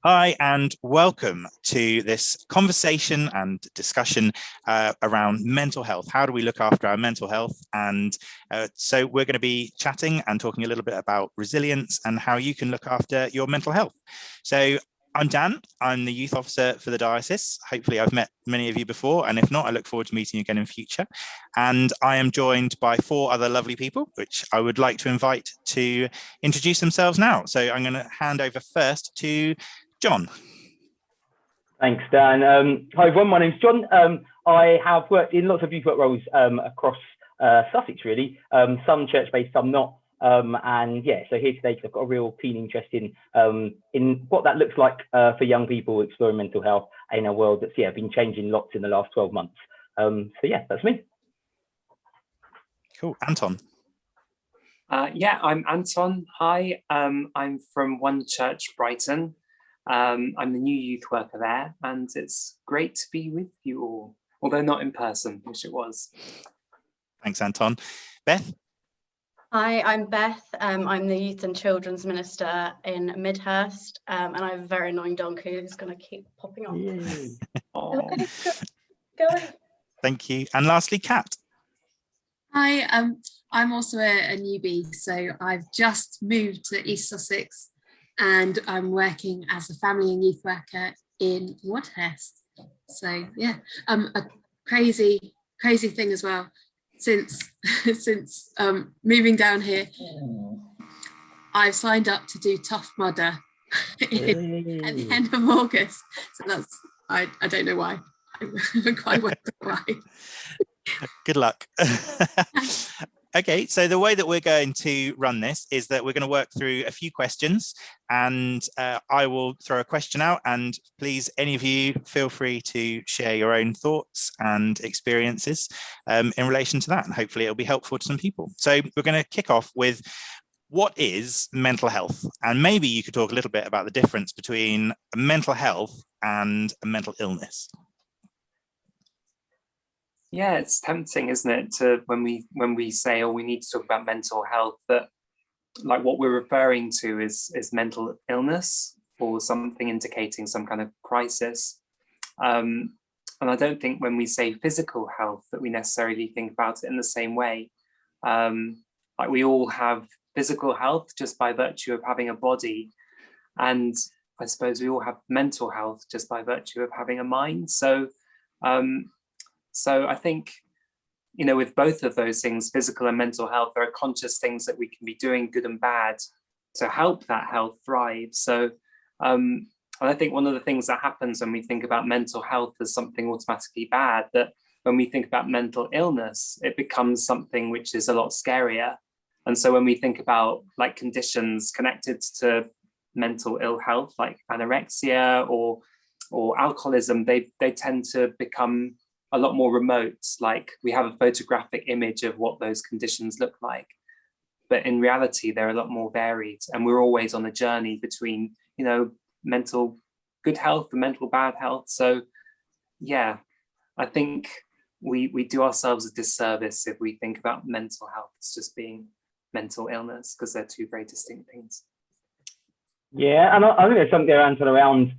Hi, and welcome to this conversation and discussion around mental health. How do we look after our mental health? And so we're going to be chatting and talking a little bit about resilience and how you can look after your mental health. So I'm Dan, I'm the youth officer for the diocese. Hopefully I've met many of you before, and if not, I look forward to meeting you again in future. And I am joined by 4 other lovely people, which I would like to invite to introduce themselves now. So I'm going to hand over first to John. Thanks, Dan. Hi everyone, my name's John. I have worked in lots of youth work roles across Sussex, really. Some church-based, some not. And yeah, so here today because I've got a real keen interest in what that looks like for young people exploring mental health in a world that's been changing lots in the last 12 months. So yeah, that's me. Cool. Anton. Yeah, I'm Anton. Hi, I'm from One Church Brighton. I'm the new youth worker there, and it's great to be with you all, although not in person, which it was. Thanks, Anton. Beth? Hi, I'm Beth. I'm the Youth and Children's Minister in Midhurst, and I have a very annoying donkey who's going to keep popping up. Go on. Thank you. And lastly, Kat. Hi, I'm also a newbie, so I've just moved to East Sussex and I'm working as a family and youth worker in Wadhurst. So yeah, a crazy thing as well. Since moving down here, I've signed up to do Tough Mudder at the end of August. So that's I don't know why. I'm quite worked out why. Good luck. Okay, so the way that we're going to run this is that we're going to work through a few questions, and I will throw a question out, and please, any of you, feel free to share your own thoughts and experiences in relation to that, and hopefully it'll be helpful to some people. So we're going to kick off with, what is mental health? And maybe you could talk a little bit about the difference between mental health and a mental illness. Yeah, it's tempting, isn't it, to when we say, oh, we need to talk about mental health, that like what we're referring to is mental illness or something indicating some kind of crisis. And I don't think when we say physical health that we necessarily think about it in the same way. Like we all have physical health just by virtue of having a body, and I suppose we all have mental health just by virtue of having a mind. So I think, you know, with both of those things, physical and mental health, there are conscious things that we can be doing, good and bad, to help that health thrive. So and I think one of the things that happens when we think about mental health as something automatically bad, that when we think about mental illness, it becomes something which is a lot scarier. And so when we think about like conditions connected to mental ill health, like anorexia or alcoholism, they tend to become a lot more remote. Like we have a photographic image of what those conditions look like, but in reality they're a lot more varied, and we're always on a journey between, you know, mental good health and mental bad health. So yeah, I think we do ourselves a disservice if we think about mental health as just being mental illness, because they're two very distinct things. Yeah, and I think there's something around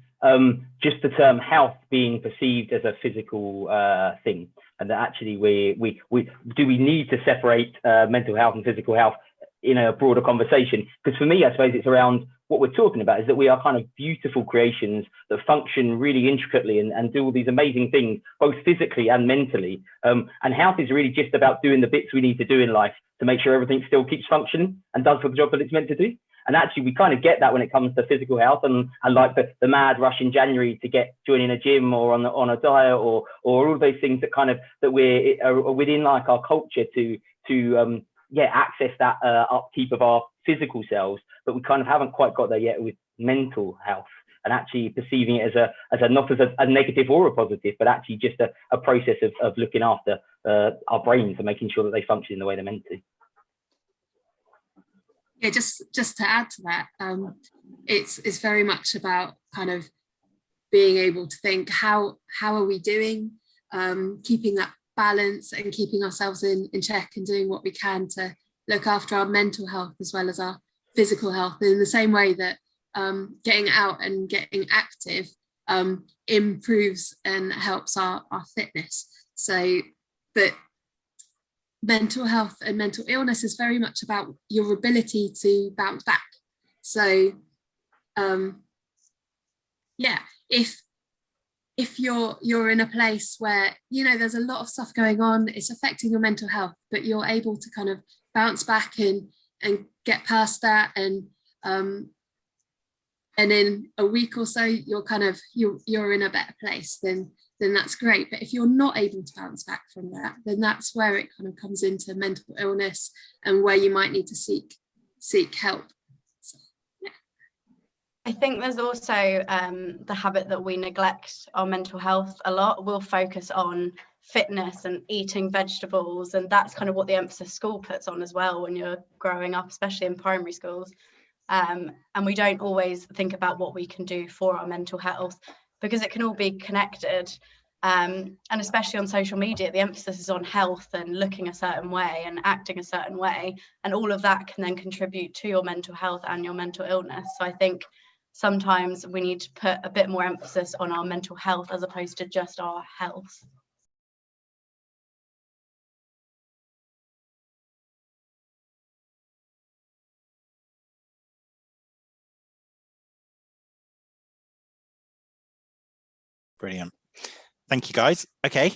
just the term health being perceived as a physical thing, and that actually we need to separate mental health and physical health in a broader conversation? Because for me, I suppose it's around what we're talking about is that we are kind of beautiful creations that function really intricately and do all these amazing things, both physically and mentally. And health is really just about doing the bits we need to do in life to make sure everything still keeps functioning and does the job that it's meant to do. And actually, we kind of get that when it comes to physical health and like the mad rush in January to get joining a gym or on a diet or all those things that kind of that we're within like our culture to access that upkeep of our physical selves, but we kind of haven't quite got there yet with mental health and actually perceiving it as a not as a negative or a positive, but actually just a process of looking after our brains and making sure that they function in the way they're meant to. Yeah, just to add to that, it's very much about kind of being able to think how are we doing, keeping that balance and keeping ourselves in check and doing what we can to look after our mental health as well as our physical health, in the same way that getting out and getting active improves and helps our fitness. So, but mental health and mental illness is very much about your ability to bounce back. So yeah, if you're in a place where, you know, there's a lot of stuff going on, it's affecting your mental health, but you're able to kind of bounce back and get past that, and in a week or so you're in a better place, then that's great. But if you're not able to bounce back from that, then that's where it kind of comes into mental illness and where you might need to seek help. So, yeah. I think there's also the habit that we neglect our mental health a lot. We'll focus on fitness and eating vegetables, and that's kind of what the emphasis school puts on as well when you're growing up, especially in primary schools. And we don't always think about what we can do for our mental health, because it can all be connected. And especially on social media, the emphasis is on health and looking a certain way and acting a certain way. And all of that can then contribute to your mental health and your mental illness. So I think sometimes we need to put a bit more emphasis on our mental health as opposed to just our health. Brilliant. Thank you, guys. Okay,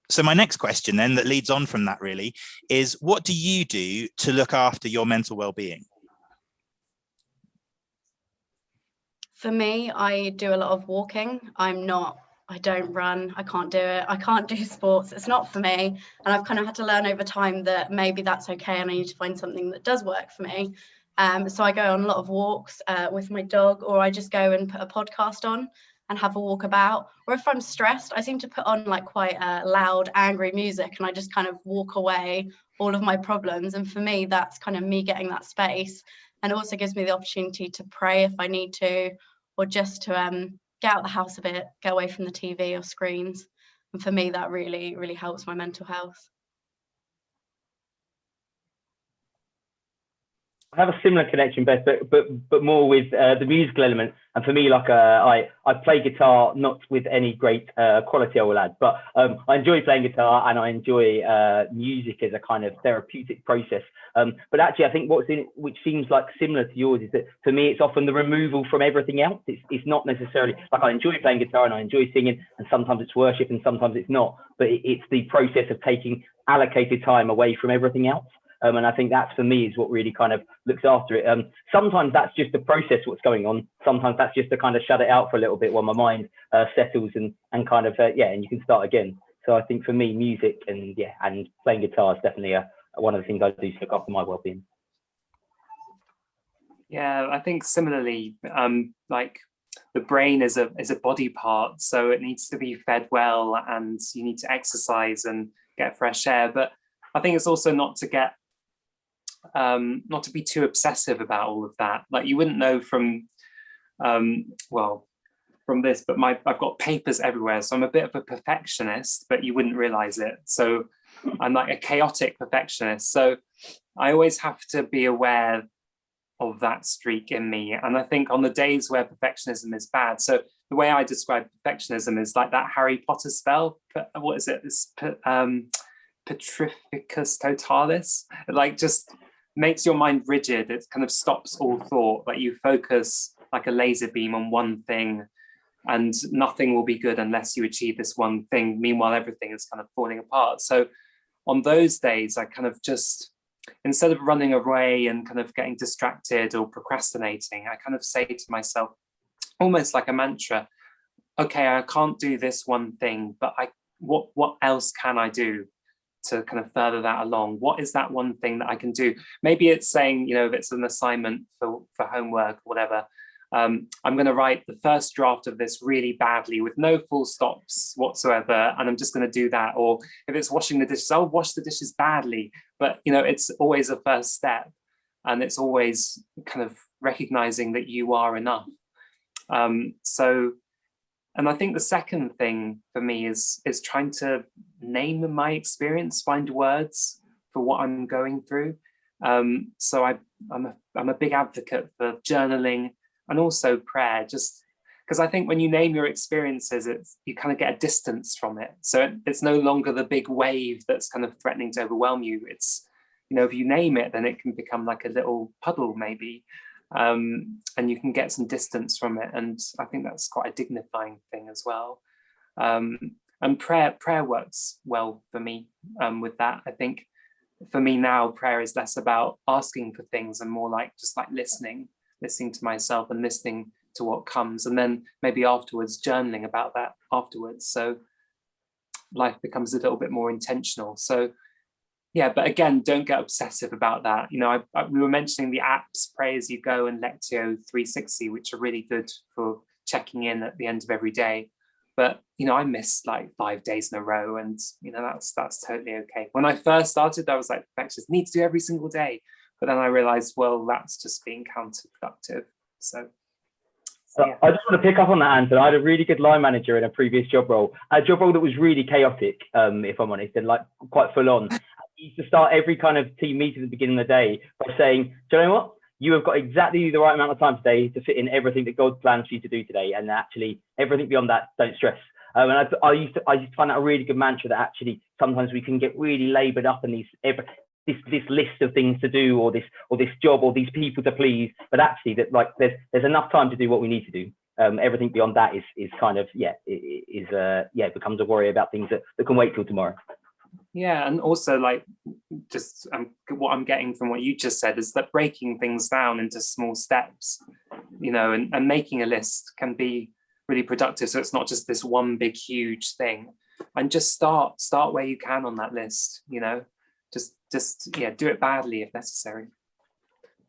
so my next question then that leads on from that really is, what do you do to look after your mental well-being? For me, I do a lot of walking. I don't run, I can't do it. I can't do sports, it's not for me. And I've kind of had to learn over time that maybe that's okay and I need to find something that does work for me. So I go on a lot of walks with my dog, or I just go and put a podcast on and have a walk about. Or if I'm stressed, I seem to put on like quite loud, angry music, and I just kind of walk away all of my problems. And for me, that's kind of me getting that space. And it also gives me the opportunity to pray if I need to, or just to get out of the house a bit, get away from the TV or screens. And for me, that really, really helps my mental health. I have a similar connection, Beth, but more with the musical element. And for me, like I play guitar, not with any great quality, I will add, but I enjoy playing guitar and I enjoy music as a kind of therapeutic process. But actually, I think which seems like similar to yours, is that for me, it's often the removal from everything else. It's not necessarily like I enjoy playing guitar and I enjoy singing, and sometimes it's worship and sometimes it's not. But it's the process of taking allocated time away from everything else. And I think that's, for me, is what really kind of looks after it. Sometimes that's just to process what's going on. Sometimes that's just to kind of shut it out for a little bit while my mind settles and kind of, and you can start again. So I think for me, music and playing guitar is definitely one of the things I do to look after my well-being. Yeah, I think similarly, like the brain is a body part, so it needs to be fed well and you need to exercise and get fresh air. But I think it's also not to be too obsessive about all of that. Like, you wouldn't know from from this, but I've got papers everywhere, so I'm a bit of a perfectionist, but you wouldn't realize it. So I'm like a chaotic perfectionist, so I always have to be aware of that streak in me. And I think on the days where perfectionism is bad, so the way I describe perfectionism is like that Harry Potter spell, what is it, this Petrificus Totalis. It like just makes your mind rigid. It kind of stops all thought, like you focus like a laser beam on one thing and nothing will be good unless you achieve this one thing. Meanwhile, everything is kind of falling apart. So on those days, I kind of just, instead of running away and kind of getting distracted or procrastinating, I kind of say to myself, almost like a mantra, okay, I can't do this one thing, but what else can I do to kind of further that along? What is that one thing that I can do? Maybe it's saying, if it's an assignment for homework or whatever, I'm going to write the first draft of this really badly with no full stops whatsoever, and I'm just going to do that. Or if it's washing the dishes, I'll wash the dishes badly. But it's always a first step, and it's always kind of recognizing that you are enough. And I think the second thing for me is trying to name my experience, find words for what I'm going through. So I'm a big advocate for journaling. and also prayer, just because I think when you name your experiences, you kind of get a distance from it. So it's no longer the big wave that's kind of threatening to overwhelm you. It's, you know, if you name it, then it can become like a little puddle maybe, and you can get some distance from it. And I think that's quite a dignifying thing as well. And prayer works well for me with that. I think for me now, prayer is less about asking for things and more like just like listening to myself and listening to what comes, and then maybe afterwards journaling about that afterwards. So life becomes a little bit more intentional. So yeah, but again, don't get obsessive about that. You know, we were mentioning the apps Pray As You Go and Lectio 360, which are really good for checking in at the end of every day. But, you know, I missed like 5 days in a row, and, you know, that's totally okay. When I first started, I was like, perfectionist, need to do every single day. But then I realized, well, that's just being counterproductive. So yeah. I just want to pick up on that, Anton. I had a really good line manager in a previous job role that was really chaotic, if I'm honest, and like quite full on. He used to start every kind of team meeting at the beginning of the day by saying, do you know what? You have got exactly the right amount of time today to fit in everything that God plans for you to do today. And actually everything beyond that, don't stress. And I used to find that a really good mantra, that actually sometimes we can get really labored up in this list of things to do, or this job, or these people to please, but actually that like there's enough time to do what we need to do. Everything beyond that is kind of it becomes a worry about things that can wait till tomorrow. Yeah, and also like just what I'm getting from what you just said is that breaking things down into small steps, you know, and making a list can be really productive. So it's not just this one big huge thing, and just start where you can on that list, you know. Just do it badly if necessary.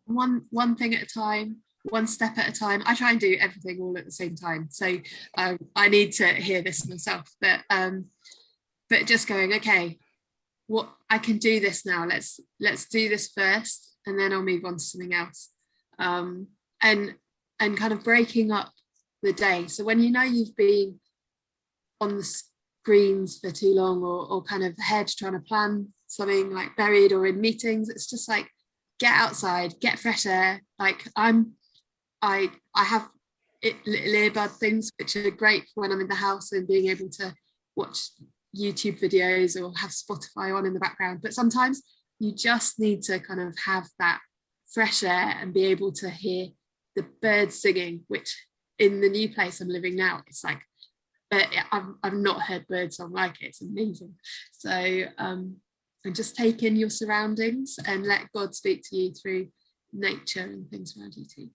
One thing at a time, one step at a time. I try and do everything all at the same time. So I need to hear this myself, but just going, okay, what I can do this now. Let's do this first, and then I'll move on to something else. And kind of breaking up the day. So when you know you've been on the screens for too long, or kind of ahead trying to plan something, like buried or in meetings, it's just like, get outside, get fresh air. Like I have little earbud things which are great for when I'm in the house and being able to watch YouTube videos or have Spotify on in the background. But sometimes you just need to kind of have that fresh air and be able to hear the birds singing, which in the new place I'm living now, it's like, I've not heard birdsong like it. It's amazing. So and just take in your surroundings and let God speak to you through nature and things around you too.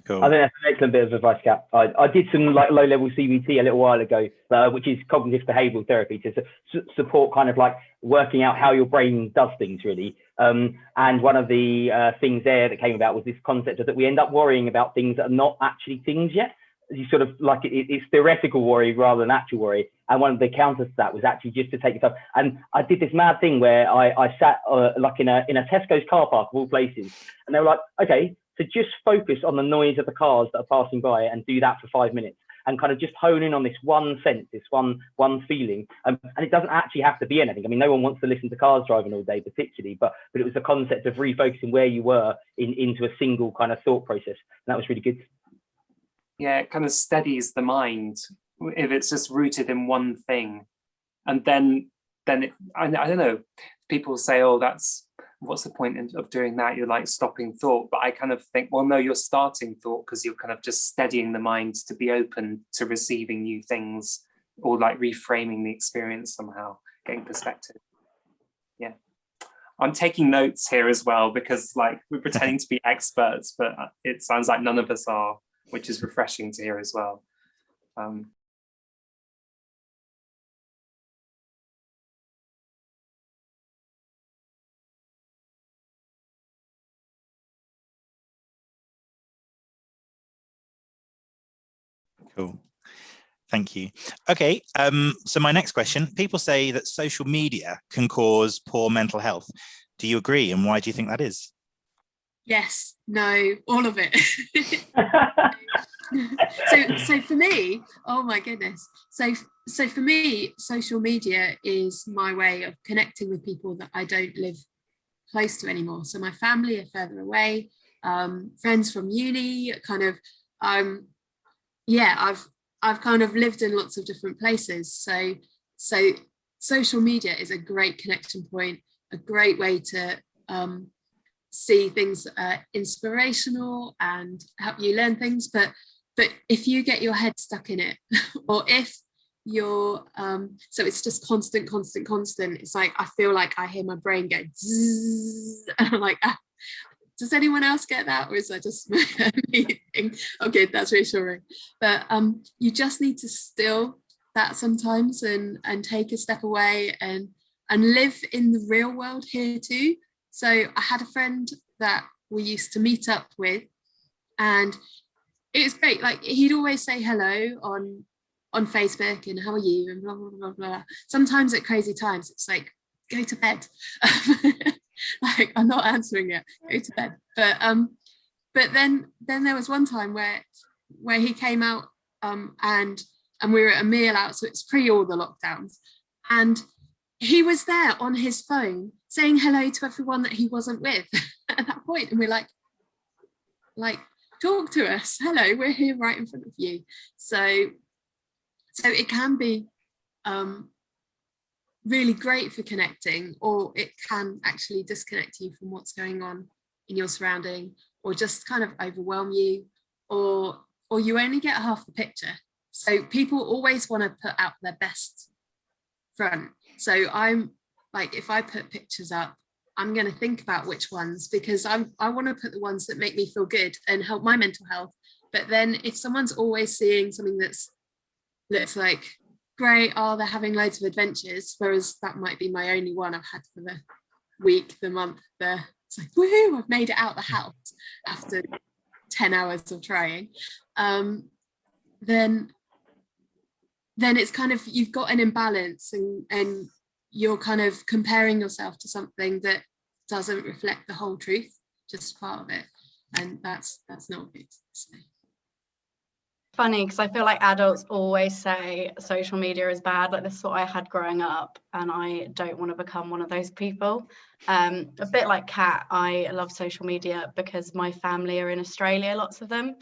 Cool. I think that's an excellent bit of advice, Kat. I did some like low-level CBT a little while ago, which is cognitive behavioural therapy, to support kind of like working out how your brain does things, really. And one of the things there that came about was this concept of that we end up worrying about things that are not actually things yet. You sort of like it's theoretical worry rather than actual worry. And one of the counters to that was actually just to take yourself. And I did this mad thing where I sat like in a Tesco's car park of all places, and they were like, okay, so just focus on the noise of the cars that are passing by and do that for 5 minutes, and kind of just hone in on this one sense, this one feeling. And it doesn't actually have to be anything. I mean, no one wants to listen to cars driving all day particularly, but it was a concept of refocusing where you were into a single kind of thought process. And that was really good. Yeah, it kind of steadies the mind if it's just rooted in one thing. And then I don't know, people say, oh, what's the point of doing that? You're like stopping thought. But I kind of think, well, no, you're starting thought, because you're kind of just steadying the mind to be open to receiving new things, or like reframing the experience somehow, getting perspective. Yeah. I'm taking notes here as well, because like we're pretending to be experts, but it sounds like none of us are, which is refreshing to hear as well. Cool. Thank you. Okay, so my next question, people say that social media can cause poor mental health. Do you agree, and why do you think that is? Yes, no, all of it. So for me, oh my goodness. So for me, social media is my way of connecting with people that I don't live close to anymore. So my family are further away. friends from uni, kind of, yeah, I've kind of lived in lots of different places. So social media is a great connection point, a great way to see things inspirational and help you learn things. But if you get your head stuck in it, or if you're so it's just constant, it's like I feel like I hear my brain go zzz, and I'm like, does anyone else get that, or is that just me? Okay, that's reassuring. But you just need to still that sometimes and take a step away and live in the real world here too. So I had a friend that we used to meet up with, and it was great. Like, he'd always say hello on Facebook and how are you and blah blah blah blah. Sometimes at crazy times it's like, go to bed. Like, I'm not answering it, go to bed. But then there was one time where he came out and we were at a meal out, so it's pre all the lockdowns, and he was there on his phone saying hello to everyone that he wasn't with at that point, and we're like, talk to us, hello, we're here right in front of you. So it can be really great for connecting, or it can actually disconnect you from what's going on in your surrounding, or just kind of overwhelm you, or you only get half the picture. So people always want to put out their best front. So I'm like, if I put pictures up, I'm going to think about which ones, because I want to put the ones that make me feel good and help my mental health. But then if someone's always seeing something that's like, great, oh, they're having loads of adventures, whereas that might be my only one I've had for the week, the month, it's like, woohoo, I've made it out the house after 10 hours of trying. Then it's kind of, you've got an imbalance, and you're kind of comparing yourself to something that doesn't reflect the whole truth, just part of it, and that's not good. So. Funny, because I feel like adults always say social media is bad. Like, this is what I had growing up, and I don't want to become one of those people. A bit like Kat, I love social media because my family are in Australia, lots of them,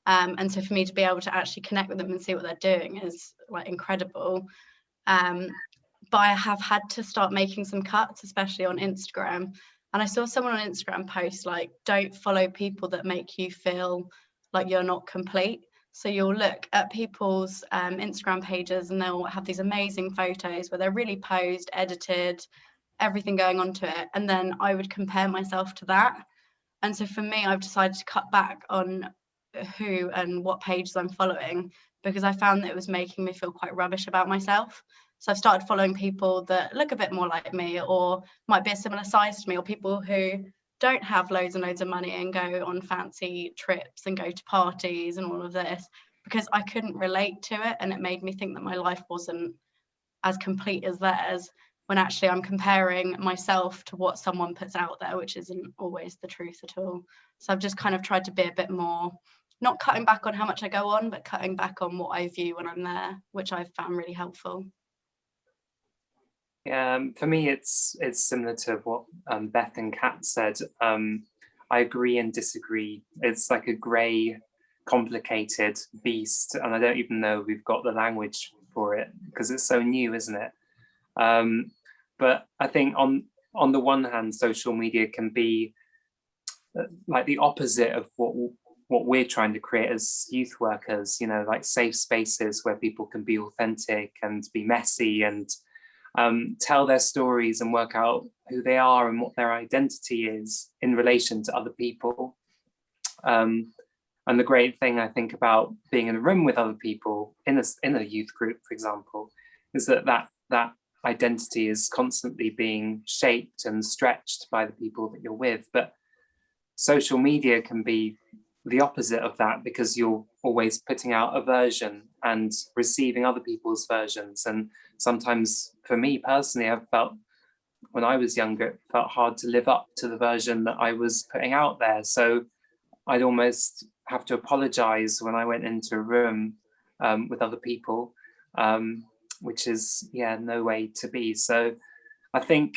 and so for me to be able to actually connect with them and see what they're doing is like incredible. But I have had to start making some cuts, especially on Instagram. And I saw someone on Instagram post, like, don't follow people that make you feel like you're not complete. So you'll look at people's Instagram pages, and they'll have these amazing photos where they're really posed, edited, everything going on to it. And then I would compare myself to that. And so for me, I've decided to cut back on who and what pages I'm following, because I found that it was making me feel quite rubbish about myself. So I've started following people that look a bit more like me, or might be a similar size to me, or people who don't have loads and loads of money and go on fancy trips and go to parties and all of this, because I couldn't relate to it, and it made me think that my life wasn't as complete as theirs, when actually I'm comparing myself to what someone puts out there, which isn't always the truth at all. So I've just kind of tried to be a bit more, not cutting back on how much I go on, but cutting back on what I view when I'm there, which I've found really helpful. For me, it's similar to what Beth and Kat said. I agree and disagree. It's like a grey, complicated beast, and I don't even know we've got the language for it because it's so new, isn't it? But I think on the one hand, social media can be like the opposite of what we're trying to create as youth workers. You know, like safe spaces where people can be authentic and be messy and tell their stories and work out who they are and what their identity is in relation to other people. And the great thing I think about being in a room with other people in a youth group, for example, is that identity is constantly being shaped and stretched by the people that you're with. But social media can be the opposite of that, because you're always putting out a version and receiving other people's versions. And sometimes for me personally, I've felt when I was younger, it felt hard to live up to the version that I was putting out there. So I'd almost have to apologize when I went into a room with other people, which is, no way to be. So I think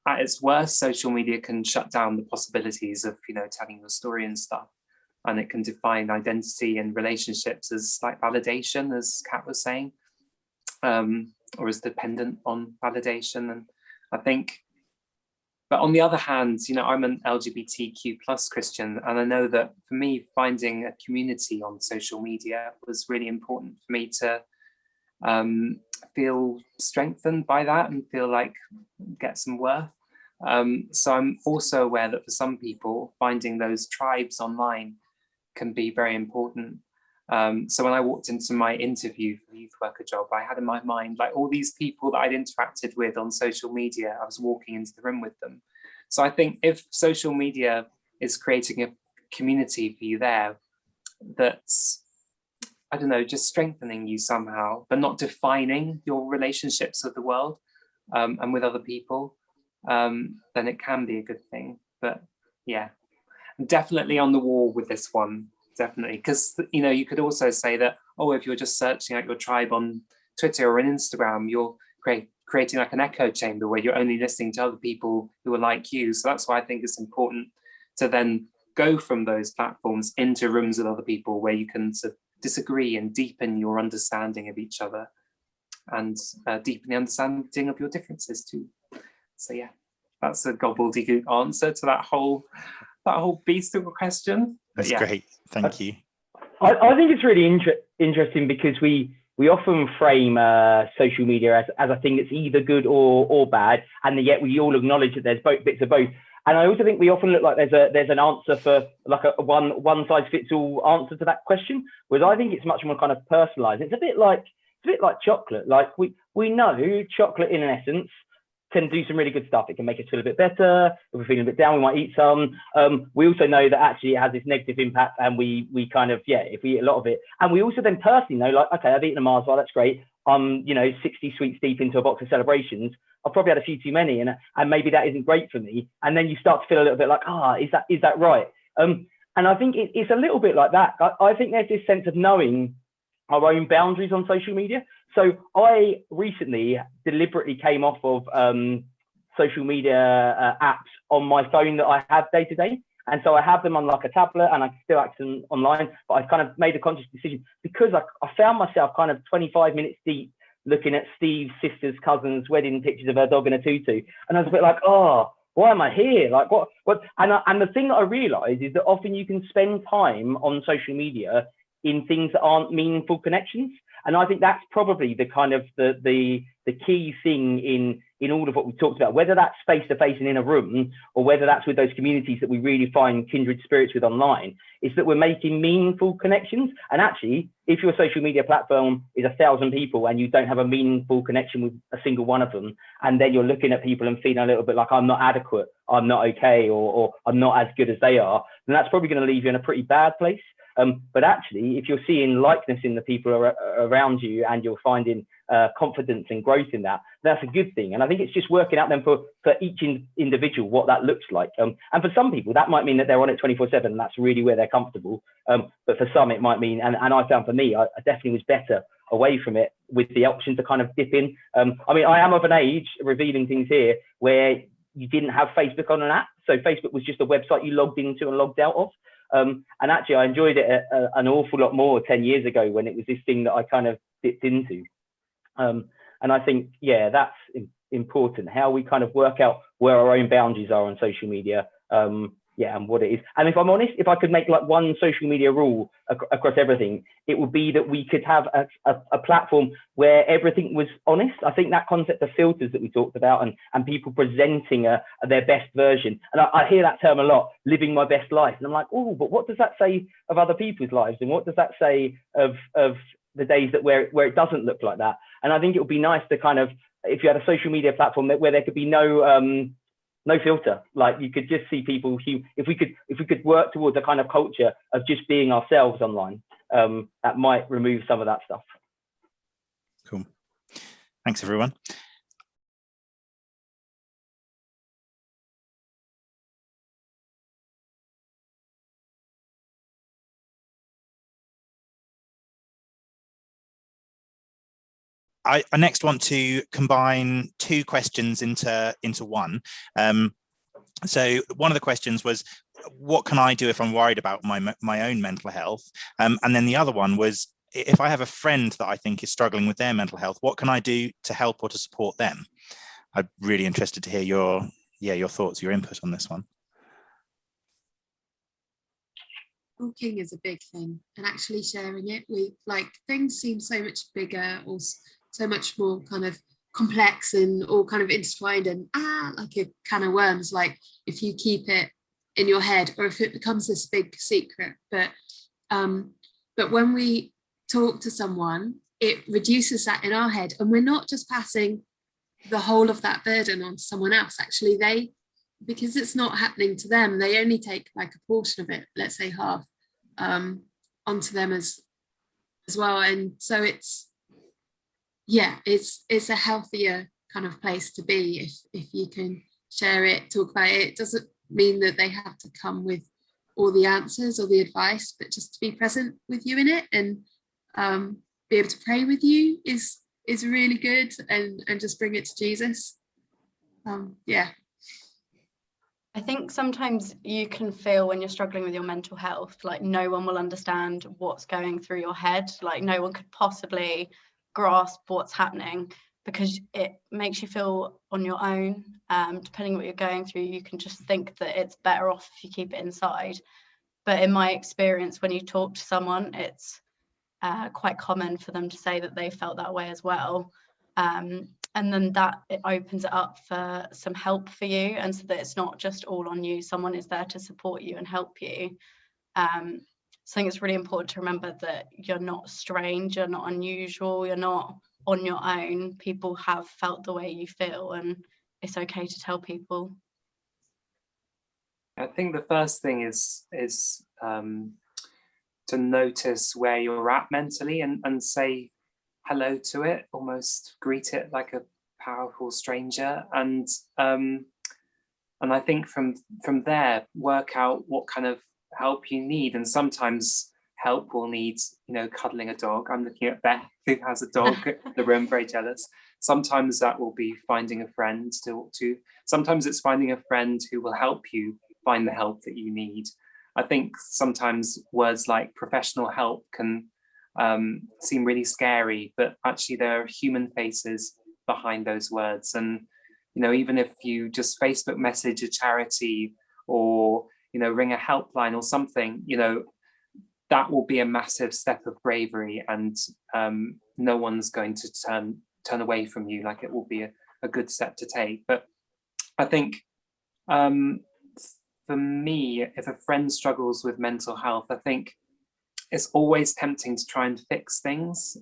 at its worst, social media can shut down the possibilities of, telling your story and stuff. And it can define identity and relationships as like validation, as Kat was saying, or as dependent on validation. And I think, but on the other hand, I'm an LGBTQ plus Christian, and I know that for me, finding a community on social media was really important for me to feel strengthened by that and feel like get some worth. So I'm also aware that for some people, finding those tribes online can be very important. So when I walked into my interview for the youth worker job, I had in my mind like all these people that I'd interacted with on social media. I was walking into the room with them. So I think if social media is creating a community for you there, that's, I don't know, just strengthening you somehow, but not defining your relationships with the world and with other people, then it can be a good thing. But yeah, definitely on the wall with this one, definitely. Because, you could also say that, if you're just searching out your tribe on Twitter or on Instagram, you're creating like an echo chamber where you're only listening to other people who are like you. So that's why I think it's important to then go from those platforms into rooms with other people where you can sort of disagree and deepen your understanding of each other and deepen the understanding of your differences too. So yeah, that's a gobbledygook answer to that whole beast of a question. That's great. Thank you. I think it's really interesting because we often frame social media as a thing that's either good or bad, and yet we all acknowledge that there's both bits of both. And I also think we often look like there's an answer for like a one size fits all answer to that question, whereas I think it's much more kind of personalized. It's a bit like chocolate. Like we know chocolate in essence can do some really good stuff. It can make us feel a bit better. If we're feeling a bit down, we might eat some. We also know that actually it has this negative impact, and we kind of, if we eat a lot of it. And we also then personally know, like, okay, I've eaten a Mars bar, that's great. 60 sweets deep into a box of Celebrations. I've probably had a few too many, and maybe that isn't great for me. And then you start to feel a little bit like, is that right? And I think it's a little bit like that. I think there's this sense of knowing our own boundaries on social media. So I recently deliberately came off of social media apps on my phone that I have day to day. And so I have them on like a tablet and I can still access them online, but I've kind of made a conscious decision because I found myself kind of 25 minutes deep looking at Steve's sister's cousin's wedding pictures of her dog in a tutu. And I was a bit like, why am I here? Like what? And the thing that I realized is that often you can spend time on social media in things that aren't meaningful connections. And I think that's probably the kind of the key thing in all of what we talked about, whether that's face-to-face and in a room, or whether that's with those communities that we really find kindred spirits with online, is that we're making meaningful connections. And actually, if your social media platform is 1,000 people and you don't have a meaningful connection with a single one of them, and then you're looking at people and feeling a little bit like I'm not adequate, I'm not okay, or I'm not as good as they are, then that's probably going to leave you in a pretty bad place. But actually, if you're seeing likeness in the people around you and you're finding confidence and growth in that, that's a good thing. And I think it's just working out then for each individual what that looks like. And for some people, that might mean that they're on it 24/7 and that's really where they're comfortable. But for some, it might mean, and I found for me, I definitely was better away from it with the option to kind of dip in. I mean, I am of an age, revealing things here, where you didn't have Facebook on an app. So Facebook was just a website you logged into and logged out of. And actually, I enjoyed it an awful lot more 10 years ago when it was this thing that I kind of dipped into. And I think, that's important, how we kind of work out where our own boundaries are on social media. And what it is. And if I'm honest, if I could make like one social media rule across everything, it would be that we could have a platform where everything was honest. I think that concept of filters that we talked about and people presenting their best version. And I hear that term a lot, living my best life. And I'm like, but what does that say of other people's lives? And what does that say of the days where it doesn't look like that? And I think it would be nice to kind of, if you had a social media platform where there could be no filter, like you could just see people if we could work towards a kind of culture of just being ourselves online, that might remove some of that stuff. Cool. Thanks, everyone. I next want to combine two questions into one. So one of the questions was, what can I do if I'm worried about my own mental health? And then the other one was, if I have a friend that I think is struggling with their mental health, what can I do to help or to support them? I'm really interested to hear your thoughts, your input on this one. Talking is a big thing, and actually sharing it with, like, things seem so much bigger or so much more kind of complex and all kind of intertwined and like a can of worms, like if you keep it in your head or if it becomes this big secret. But when we talk to someone, it reduces that in our head, and we're not just passing the whole of that burden on to someone else. Actually, because it's not happening to them, they only take like a portion of it, let's say half, onto them as well. And so it's a healthier kind of place to be if you can share it, talk about it. It doesn't mean that they have to come with all the answers or the advice, but just to be present with you in it and be able to pray with you is really good, and just bring it to Jesus. I think sometimes you can feel when you're struggling with your mental health, like no one will understand what's going through your head. Like no one could possibly grasp what's happening, because it makes you feel on your own. Depending on what you're going through, you can just think that it's better off if you keep it inside. But in my experience, when you talk to someone, it's quite common for them to say that they felt that way as well. And then it opens it up for some help for you, and so that it's not just all on you. Someone is there to support you and help you. So I think it's really important to remember that you're not strange, you're not unusual, you're not on your own. People have felt the way you feel, and it's okay to tell people. I think the first thing is to notice where you're at mentally and say hello to it, almost greet it like a powerful stranger, and I think from there work out what kind of help you need. And sometimes help will need, cuddling a dog. I'm looking at Beth, who has a dog in the room, very jealous. Sometimes that will be finding a friend to talk to. Sometimes it's finding a friend who will help you find the help that you need. I think sometimes words like professional help can seem really scary, but actually there are human faces behind those words. And even if you just Facebook message a charity or ring a helpline or something, that will be a massive step of bravery, and no one's going to turn away from you. Like, it will be a good step to take. But I think for me, if a friend struggles with mental health, I think it's always tempting to try and fix things,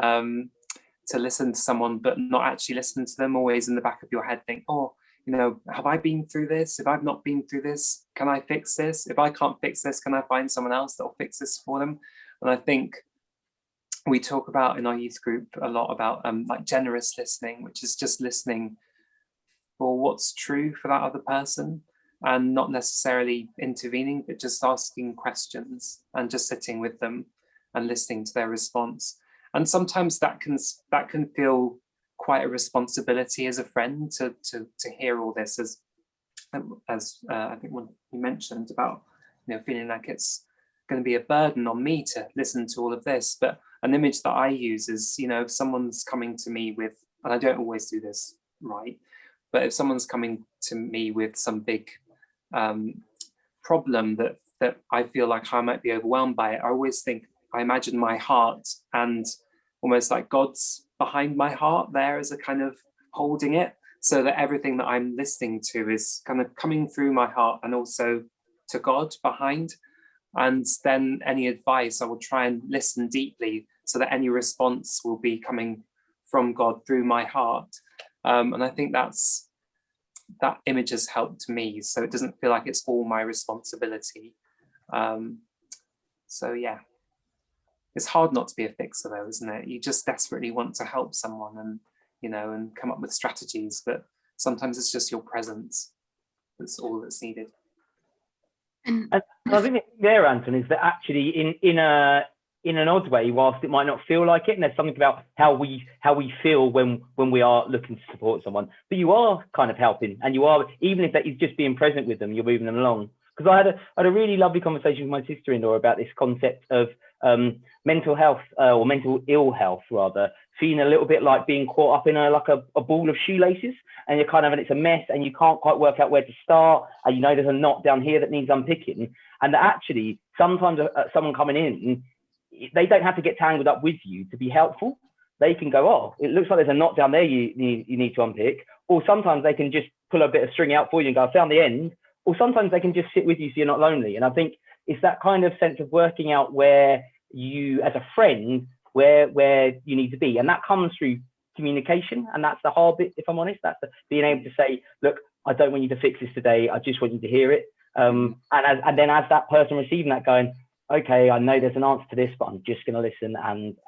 to listen to someone but not actually listen to them. Always in the back of your head think, have I been through this? If I've not been through this, can I fix this? If I can't fix this, can I find someone else that will fix this for them? And I think we talk about in our youth group a lot about like generous listening, which is just listening for what's true for that other person, and not necessarily intervening, but just asking questions and just sitting with them and listening to their response. And sometimes that can feel quite a responsibility as a friend to hear all this, as I think what you mentioned about feeling like it's going to be a burden on me to listen to all of this. But an image that I use is, if someone's coming to me with, and I don't always do this right, but if someone's coming to me with some big problem that I feel like I might be overwhelmed by it, I imagine my heart, and almost like God's behind my heart there as a kind of holding it, so that everything that I'm listening to is kind of coming through my heart and also to God behind. And then any advice, I will try and listen deeply so that any response will be coming from God through my heart. And I think that image has helped me, so it doesn't feel like it's all my responsibility. So yeah, it's hard not to be a fixer though, isn't it? You just desperately want to help someone and and come up with strategies, but sometimes it's just your presence that's all that's needed. And I think there, Anton, is that actually in in an odd way, whilst it might not feel like it. And there's something about how we feel when we are looking to support someone. But you are kind of helping, and you are, even if that is just being present with them, you're moving them along. Because I had a really lovely conversation with my sister-in-law about this concept of mental health, or mental ill health rather, feeling a little bit like being caught up in a ball of shoelaces, and you're and it's a mess, and you can't quite work out where to start, and you know there's a knot down here that needs unpicking, and that actually sometimes someone coming in, they don't have to get tangled up with you to be helpful. They can go, oh, it looks like there's a knot down there you need to unpick, or sometimes they can just pull a bit of string out for you and go, I found the end, or sometimes they can just sit with you so you're not lonely. And I think it's that kind of sense of working out where you, as a friend, where you need to be, and that comes through communication, and that's the hard bit, if I'm honest. That's being able to say, look, I don't want you to fix this today, I just want you to hear it, and then as that person receiving that, going, okay, I know there's an answer to this, but I'm just going to listen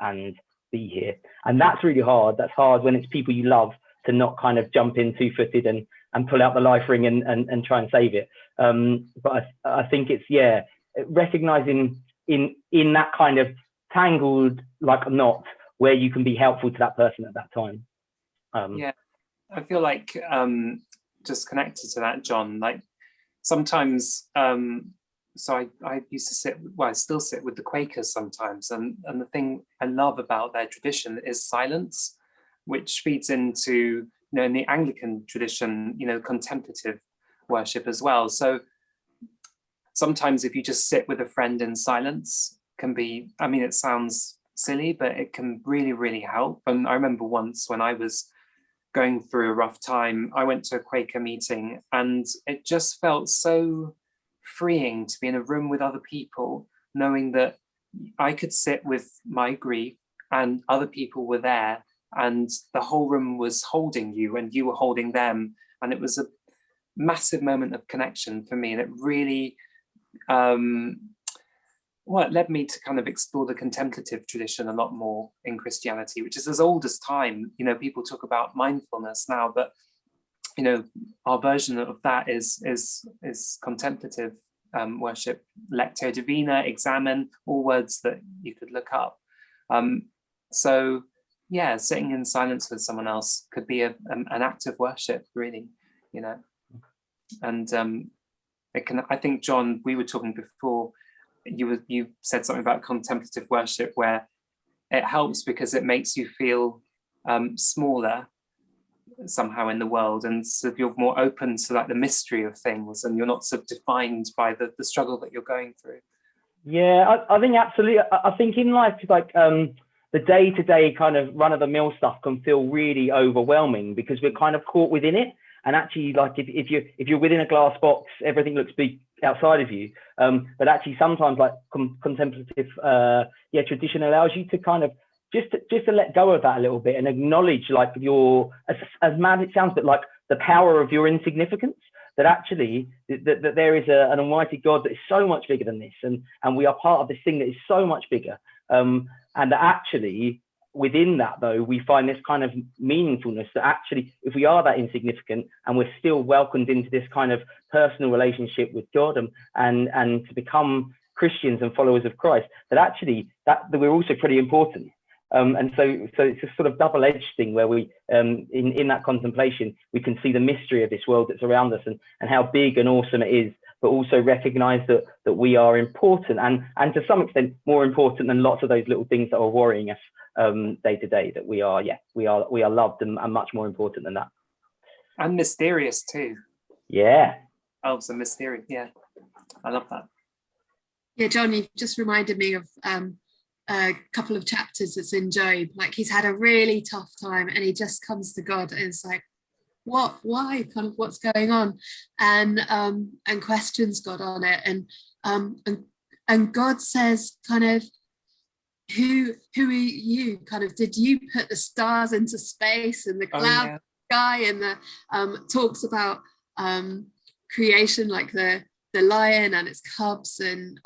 and be here. And that's really hard. That's hard when it's people you love, to not kind of jump in 2-footed and pull out the life ring and try and save it. But I think it's, yeah, recognizing in that kind of tangled like knot where you can be helpful to that person at that time. Yeah, I feel like just connected to that, John, like sometimes, so I used to sit, well, I still sit with the Quakers sometimes, and the thing I love about their tradition is silence, which feeds into, you know, in the Anglican tradition, you know, contemplative worship as well. So sometimes if you just sit with a friend in silence, can be, I mean, it sounds silly, but it can really, really help. And I remember once when I was going through a rough time, I went to a Quaker meeting, and it just felt so freeing to be in a room with other people, knowing that I could sit with my grief and other people were there, and the whole room was holding you and you were holding them. And it was a massive moment of connection for me. And it really, well, it led me to kind of explore the contemplative tradition a lot more in Christianity, which is as old as time. You know, people talk about mindfulness now, but you know, our version of that is contemplative worship. Lectio Divina, examine, all words that you could look up. So yeah, sitting in silence with someone else could be an act of worship, really, you know. And it can, I think, John, we were talking before, you said something about contemplative worship, where it helps because it makes you feel smaller somehow in the world, and sort of you're more open to like the mystery of things, and you're not sort of defined by the struggle that you're going through. Yeah, I think absolutely. I think in life, like the day-to-day kind of run-of-the-mill stuff can feel really overwhelming because we're kind of caught within it. And actually, like if you're within a glass box, everything looks big outside of you. But actually, sometimes like contemplative tradition allows you to kind of just to let go of that a little bit and acknowledge like your, as mad it sounds, but like the power of your insignificance. That actually that there is an almighty God that is so much bigger than this, and we are part of this thing that is so much bigger. And that actually within that, though, we find this kind of meaningfulness that actually, if we are that insignificant and we're still welcomed into this kind of personal relationship with God and to become Christians and followers of Christ, that actually that we're also pretty important. And so it's a sort of double-edged thing where we, in that contemplation, we can see the mystery of this world that's around us and how big and awesome it is, but also recognize that we are important and to some extent more important than lots of those little things that are worrying us day to day, that we are loved and much more important than that. And mysterious too. Yeah. Elves are mysterious. Yeah, I love that. Yeah, John, you've just reminded me of a couple of chapters that's in Job. Like he's had a really tough time and he just comes to God and it's like, why, kind of what's going on, and questions God on it, and God says kind of, who are you, kind of, did you put the stars into space and the cloud sky, and the talks about creation, like the lion and its cubs, and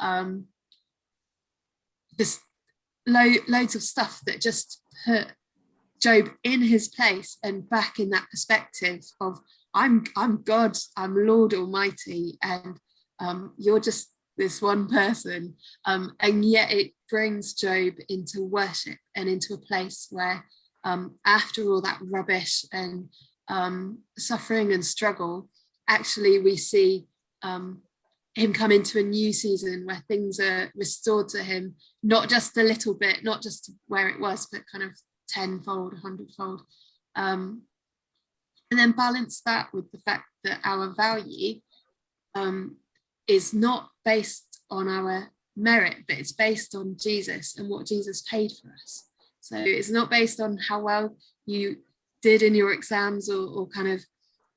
this loads of stuff that just put Job in his place and back in that perspective of I'm God, I'm Lord Almighty, and you're just this one person, and yet it brings Job into worship and into a place where after all that rubbish and suffering and struggle, actually we see him come into a new season where things are restored to him, not just a little bit, not just where it was, but kind of tenfold, 100-fold. And then balance that with the fact that our value is not based on our merit, but it's based on Jesus and what Jesus paid for us. So it's not based on how well you did in your exams or kind of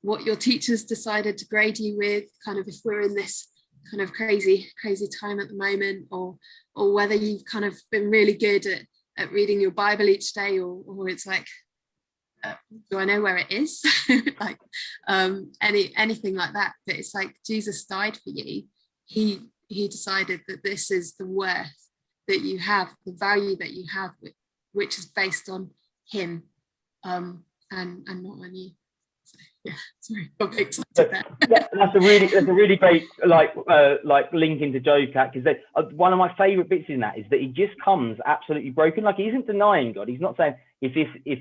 what your teachers decided to grade you with, kind of if we're in this kind of crazy time at the moment, or whether you've kind of been really good at reading your Bible each day, or it's like, do I know where it is? Like anything like that. But it's like Jesus died for you. He decided that this is the worth that you have, the value that you have, which is based on him, and not on you. So, yeah, sorry, got a bit excited there. That's a really great like link into Job, Kat, because one of my favourite bits in that is that he just comes absolutely broken. Like, he isn't denying God. He's not saying if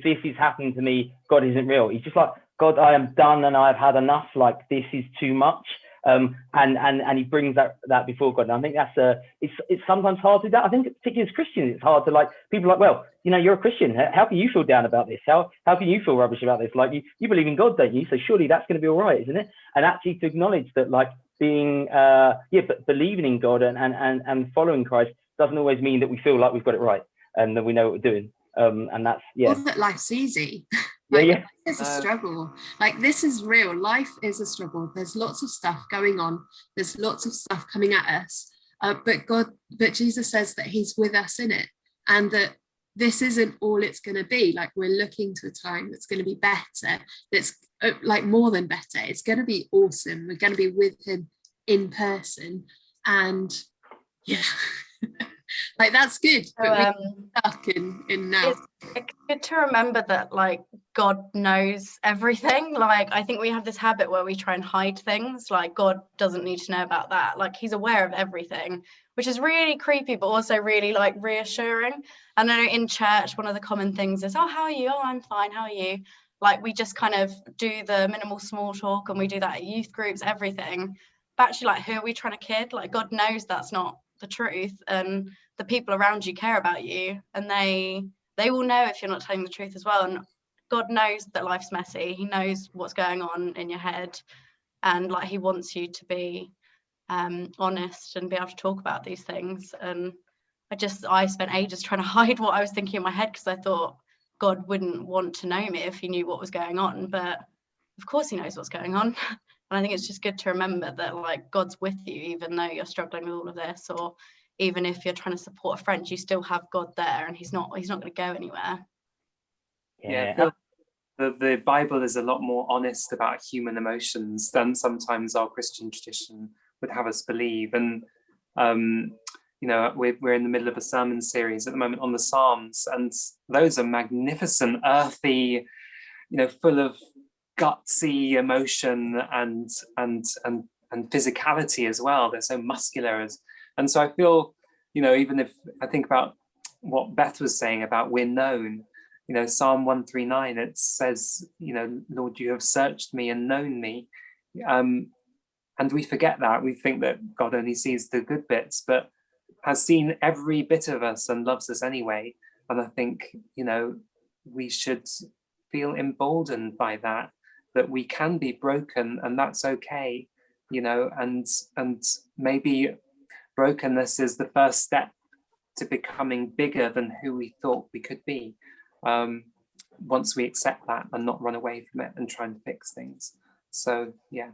this is happening to me, God isn't real. He's just like, God, I am done and I've had enough. Like, this is too much. And he brings that before God. And I think that's it's sometimes hard to do that. I think particularly as Christians, it's hard to, like, people are like, well, you know, you're a Christian. How can you feel down about this? How can you feel rubbish about this? Like, you believe in God, don't you? So surely that's going to be all right, isn't it? And actually to acknowledge that, like, being but believing in God and following Christ doesn't always mean that we feel like we've got it right and that we know what we're doing. And that's or that life's easy. Like, yeah. It's a struggle. Like, this is real. Life is a struggle. There's lots of stuff going on. There's lots of stuff coming at us. But Jesus says that he's with us in it, and that this isn't all it's going to be. Like, we're looking to a time that's going to be better. That's like more than better. It's going to be awesome. We're going to be with him in person, and yeah. Like, that's good, but we're stuck in now. It's good to remember that, like, God knows everything. Like, I think we have this habit where we try and hide things. Like, God doesn't need to know about that. Like, he's aware of everything, which is really creepy, but also really, like, reassuring. And I know in church, one of the common things is, oh, how are you? Oh, I'm fine. How are you? Like, we just kind of do the minimal small talk, and we do that at youth groups, everything. But actually, like, who are we trying to kid? Like, God knows that's not the truth, and the people around you care about you, and they will know if you're not telling the truth as well. And God knows that life's messy. He knows what's going on in your head, and, like, he wants you to be honest and be able to talk about these things. And I spent ages trying to hide what I was thinking in my head, because I thought God wouldn't want to know me if he knew what was going on, but of course he knows what's going on. And I think it's just good to remember that, like, God's with you, even though you're struggling with all of this, or even if you're trying to support a friend, you still have God there, and he's not going to go anywhere. Yeah, the Bible is a lot more honest about human emotions than sometimes our Christian tradition would have us believe. And you know, we're in the middle of a sermon series at the moment on the Psalms, and those are magnificent, earthy, you know, full of gutsy emotion and physicality as well. They're so muscular, and so I feel, you know, even if I think about what Beth was saying about we're known, you know, Psalm 139, it says, you know, Lord, you have searched me and known me, and we forget that. We think that God only sees the good bits, but has seen every bit of us and loves us anyway. And I think, you know, we should feel emboldened by that we can be broken, and that's okay, you know, and maybe brokenness is the first step to becoming bigger than who we thought we could be, once we accept that and not run away from it and try and fix things. So yeah,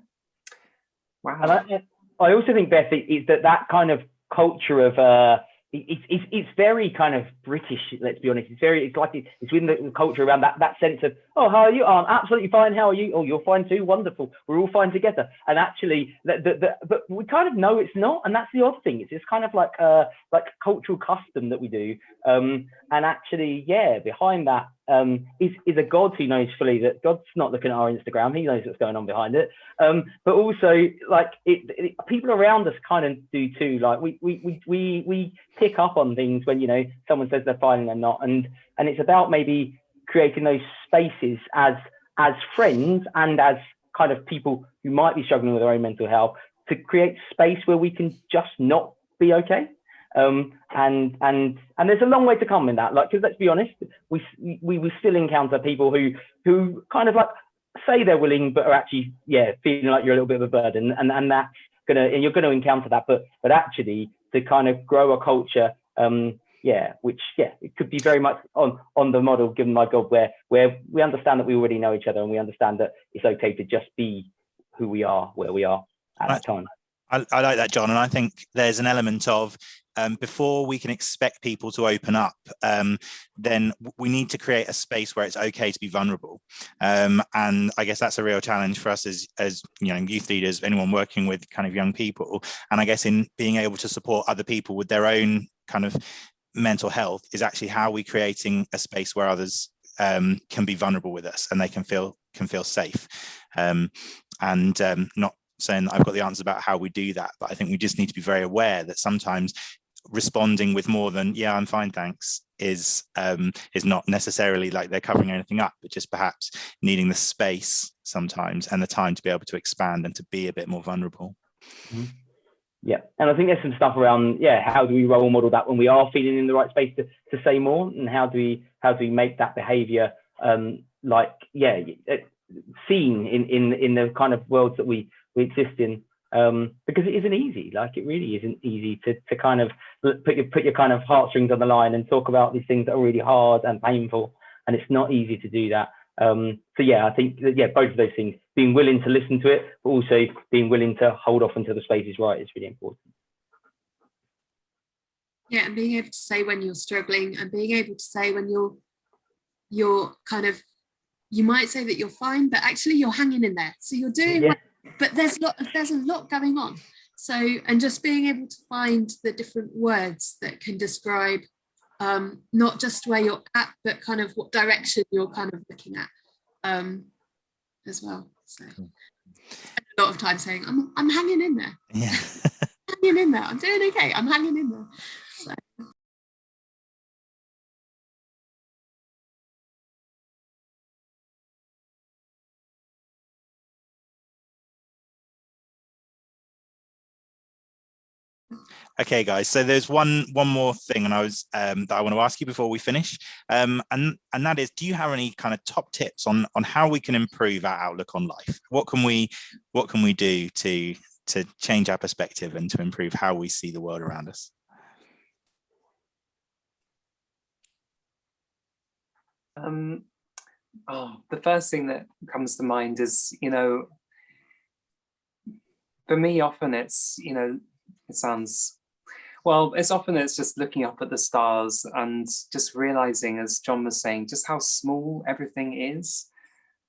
wow. And I also think, Beth, is that kind of culture of it's very kind of British, let's be honest. It's within the culture around that sense of, oh, how are you? Oh, I'm absolutely fine. How are you? Oh, you're fine too. Wonderful. We're all fine together. And actually, but we kind of know it's not, and that's the odd thing. It's just kind of like cultural custom that we do. And actually, yeah, behind that is a God who knows fully that God's not looking at our Instagram. He knows what's going on behind it. But also, like, people around us kind of do too. Like, we pick up on things when, you know, someone says they're fine and they're not, and it's about maybe creating those spaces as friends and as kind of people who might be struggling with their own mental health, to create space where we can just not be okay. And there's a long way to come in that, like, because let's be honest, we still encounter people who kind of like say they're willing but are actually feeling like you're a little bit of a burden, and that's you're gonna encounter that, but actually to kind of grow a culture, it could be very much on the model given by God, where we understand that we already know each other, and we understand that it's okay to just be who we are, where we are at that time. I like that, John, and I think there's an element of before we can expect people to open up, then we need to create a space where it's okay to be vulnerable. And I guess that's a real challenge for us as you know, youth leaders, anyone working with kind of young people. And I guess in being able to support other people with their own kind of mental health is actually how we're creating a space where others can be vulnerable with us and they can feel safe. Not saying that I've got the answers about how we do that, but I think we just need to be very aware that sometimes responding with more than "yeah, I'm fine, thanks" is not necessarily like they're covering anything up, but just perhaps needing the space sometimes and the time to be able to expand and to be a bit more vulnerable. Mm-hmm. Yeah, and I think there's some stuff around how do we role model that when we are feeling in the right space to say more, and how do we make that behavior seen in the kind of worlds that we exist in, because it isn't easy. Like, it really isn't easy to kind of put your kind of heartstrings on the line and talk about these things that are really hard and painful, and it's not easy to do that. I think that, both of those things, being willing to listen to it, but also being willing to hold off until the space is right, is really important. Yeah, and being able to say when you're struggling, and being able to say when you're kind of, you might say that you're fine, but actually you're hanging in there. So you're doing well, but there's a lot going on. So, and just being able to find the different words that can describe not just where you're at, but kind of what direction you're kind of looking at as well. So a lot of time saying, I'm hanging in there. Yeah. Hanging in there. I'm doing okay. I'm hanging in there. So. Okay, guys, so there's one more thing, and that I want to ask you before we finish, and that is, do you have any kind of top tips on how we can improve our outlook on life? What can we do to change our perspective and to improve how we see the world around us? The first thing that comes to mind is, for me, often it's, it's just looking up at the stars and just realizing, as John was saying, just how small everything is,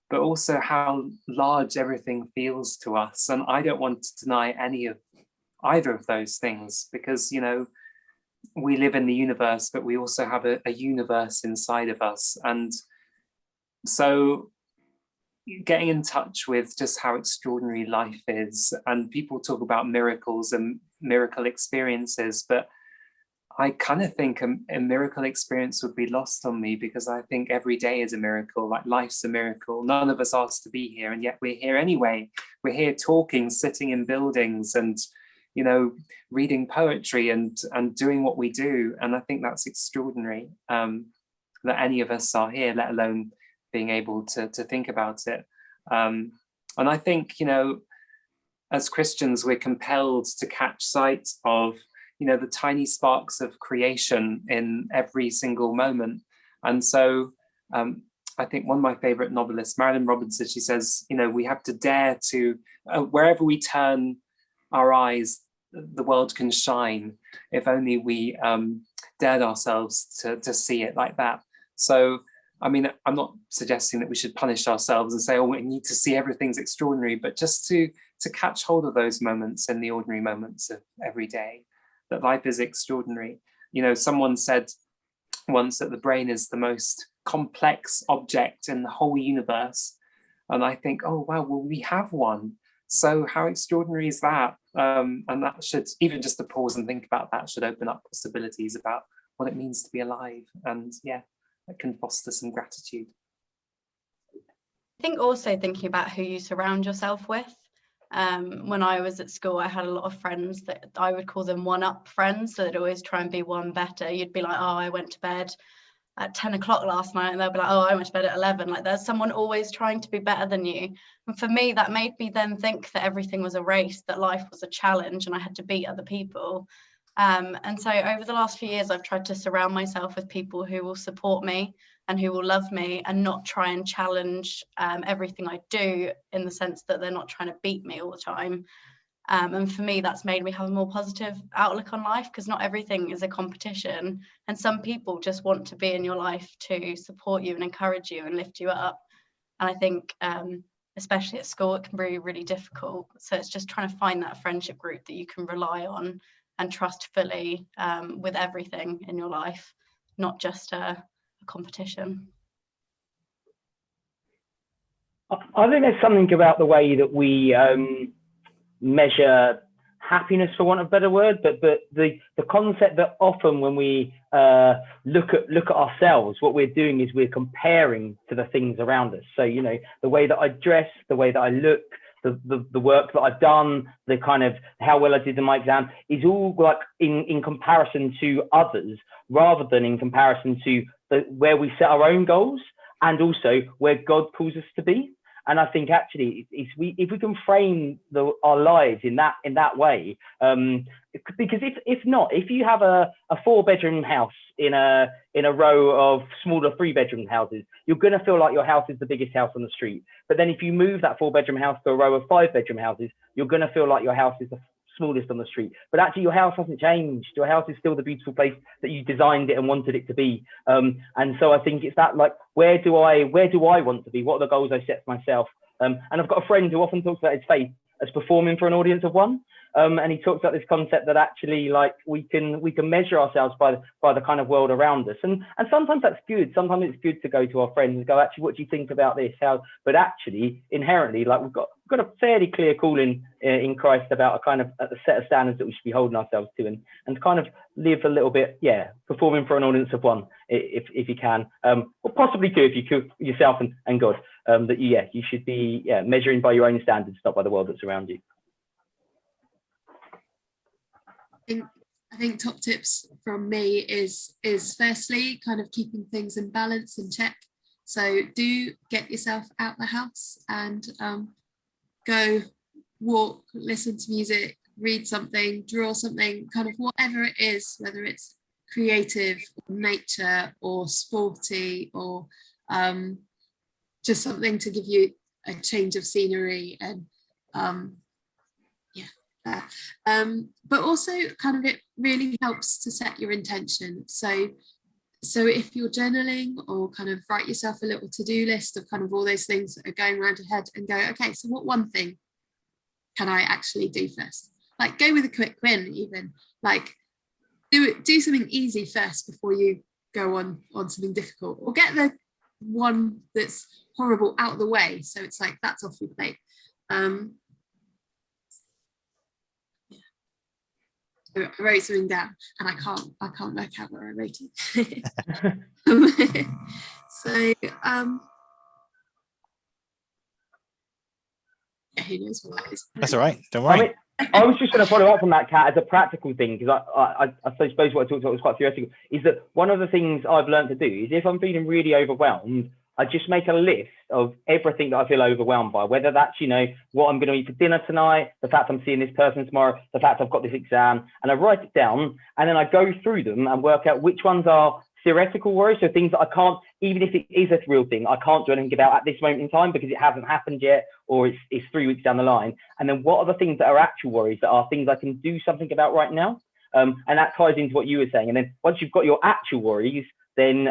but also how large everything feels to us. And I don't want to deny either of those things, because, we live in the universe, but we also have a universe inside of us. And so getting in touch with just how extraordinary life is, and people talk about miracles and miracle experiences, but I kind of think a miracle experience would be lost on me, because I think every day is a miracle. Like, life's a miracle. None of us asked to be here, and yet we're here anyway. We're here talking, sitting in buildings, and reading poetry and doing what we do. And I think that's extraordinary, that any of us are here, let alone being able to think about it. And I think, as Christians, we're compelled to catch sight of, the tiny sparks of creation in every single moment. And so I think one of my favorite novelists, Marilyn Robinson, she says, we have to dare to, wherever we turn our eyes, the world can shine, if only we dared ourselves to see it like that. So, I mean, I'm not suggesting that we should punish ourselves and say, oh, we need to see everything's extraordinary, but just to catch hold of those moments and the ordinary moments of every day, that life is extraordinary. Someone said once that the brain is the most complex object in the whole universe. And I think, oh, wow, well, we have one. So how extraordinary is that? And that should, even just to pause and think about that, should open up possibilities about what it means to be alive. And yeah, that can foster some gratitude. I think also thinking about who you surround yourself with. When I was at school, I had a lot of friends that I would call them one-up friends. So they'd always try and be one better. You'd be like, oh, I went to bed at 10 o'clock last night, and they'll be like, oh, I went to bed at 11. Like, there's someone always trying to be better than you. And for me, that made me then think that everything was a race, that life was a challenge, and I had to beat other people. And so over the last few years, I've tried to surround myself with people who will support me and who will love me, and not try and challenge everything I do, in the sense that they're not trying to beat me all the time. And for me, that's made me have a more positive outlook on life, because not everything is a competition, and some people just want to be in your life to support you and encourage you and lift you up. And I think especially at school, it can be really difficult. So it's just trying to find that friendship group that you can rely on and trust fully with everything in your life, not just a competition. I think there's something about the way that we measure happiness, for want of a better word, but the concept that often when we look at ourselves, what we're doing is we're comparing to the things around us. So, you know, the way that I dress, the way that I look, the work that I've done, the kind of how well I did in my exam, is all like in comparison to others, rather than in comparison to where we set our own goals, and also where God calls us to be. And I think actually, if we can frame our lives in that way, because if you have a 4-bedroom house in a row of smaller 3-bedroom houses, you're going to feel like your house is the biggest house on the street. But then if you move that 4-bedroom house to a row of 5-bedroom houses, you're going to feel like your house is the smallest on the street. But actually, your house hasn't changed. Your house is still the beautiful place that you designed it and wanted it to be. And so I think it's that, like, where do I want to be? What are the goals I set for myself? And I've got a friend who often talks about his faith as performing for an audience of one. And he talks about this concept that actually, like, we can measure ourselves by the kind of world around us. And sometimes that's good. Sometimes it's good to go to our friends and go, actually, what do you think about this? But actually, inherently, like, we've got a fairly clear calling in Christ about a kind of a set of standards that we should be holding ourselves to, and kind of live a little bit, performing for an audience of one, if you can, or possibly two if you could, yourself and God, that you should be measuring by your own standards, not by the world that's around you. I think top tips from me is firstly kind of keeping things in balance and check. So do get yourself out the house and go walk, listen to music, read something, draw something, kind of whatever it is, whether it's creative, or nature, or sporty, or just something to give you a change of scenery, and but also kind of, it really helps to set your intention. So if you're journaling, or kind of write yourself a little to-do list of kind of all those things that are going around your head, and go, okay, so what one thing can I actually do first? Like, go with a quick win, even, like do something easy first before you go on something difficult, or get the one that's horrible out of the way, so it's like that's off your plate. I wrote something down, and I can't work out where I wrote it. So who knows what that is? That's all right, don't worry. I was just going to follow up on that, Kat, as a practical thing, because I suppose what I talked about was quite theoretical, is that one of the things I've learned to do is, if I'm feeling really overwhelmed, I just make a list of everything that I feel overwhelmed by, whether that's, you know, what I'm going to eat for dinner tonight, the fact I'm seeing this person tomorrow, the fact I've got this exam, and I write it down, and then I go through them and work out which ones are theoretical worries, so things that I can't, even if it is a real thing, I can't do anything about at this moment in time because it hasn't happened yet, or it's 3 weeks down the line. And then what are the things that are actual worries, that are things I can do something about right now? And that ties into what you were saying. And then once you've got your actual worries, then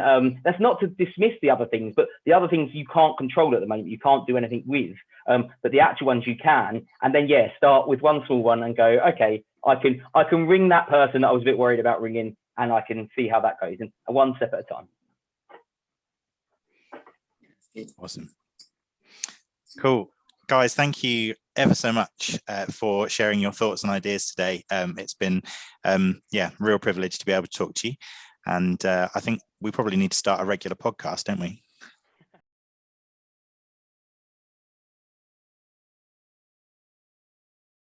that's not to dismiss the other things, but the other things you can't control at the moment, you can't do anything with, but the actual ones you can. And then, start with one small one and go, okay, I can ring that person that I was a bit worried about ringing and I can see how that goes, and one step at a time. Awesome. Cool. Guys, thank you ever so much for sharing your thoughts and ideas today. It's been, real privilege to be able to talk to you. And I think we probably need to start a regular podcast, don't we?